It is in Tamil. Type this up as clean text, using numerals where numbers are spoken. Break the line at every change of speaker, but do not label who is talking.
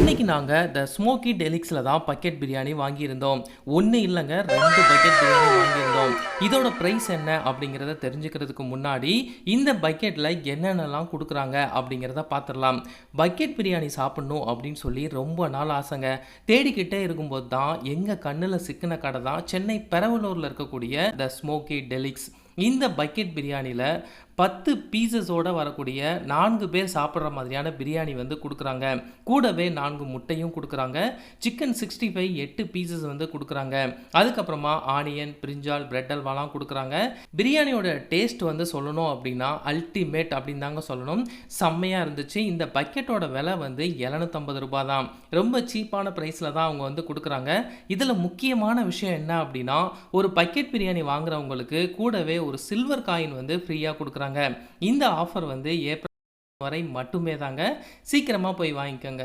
இன்னைக்கு நாங்க த ஸ்மோக்கி டெலிக்ஸ்ல தான் பக்கெட் பிரியாணி வாங்கியிருந்தோம். 1 இல்லங்க 2 பக்கெட் பிரியாணி வாங்கியிருந்தோம். இதோட பிரைஸ் என்ன அப்படிங்கிறத தெரிஞ்சுக்கிறதுக்கு முன்னாடி, இந்த பக்கெட்ல என்னென்னலாம் குடுக்குறாங்க அப்படிங்கிறத பார்த்துரலாம். பக்கெட் பிரியாணி சாப்பிடணும் அப்படின்னு சொல்லி ரொம்ப நாள் ஆசைங்க. தேடிக்கிட்டே இருக்கும்போது தான் எங்க கண்ணுல சிக்கின கடை தான் சென்னை பெரம்பலூர்ல இருக்கக்கூடிய த ஸ்மோக்கி டெலிக்ஸ். இந்த பக்கெட் பிரியாணில 10 பீஸஸோட வரக்கூடிய 4 பேர் சாப்பிடுற மாதிரியான பிரியாணி வந்து குடுக்குறாங்க. கூடவே 4 முட்டையும் குடுக்குறாங்க. சிக்கன் 65 8 பீஸஸ் வந்து குடுக்குறாங்க. அதுக்கப்புறமா ஆனியன், பிரிஞ்சால், பிரெட் அல்வாலாம் குடுக்குறாங்க. பிரியாணியோட டேஸ்ட் வந்து சொல்லணும் அப்படின்னா அல்டிமேட் அப்படின்னு தாங்க சொல்லணும். செம்மையா இருந்துச்சு. இந்த பக்கெட்டோட விலை வந்து ரூ. 750 தான். ரொம்ப சீப்பான பிரைஸ்ல தான் அவங்க வந்து குடுக்குறாங்க. இதுல முக்கியமான விஷயம் என்ன அப்படின்னா, ஒரு பக்கெட் பிரியாணி வாங்குறவங்களுக்கு கூடவே ஒரு சில்வர் காயின் வந்து ஃப்ரீயா குடுக்குறாங்க. இந்த ஆஃபர் வந்து ஏப்ரல் வரை மட்டுமே தாங்க. சீக்கிரமா போய் வாங்கிக்கோங்க.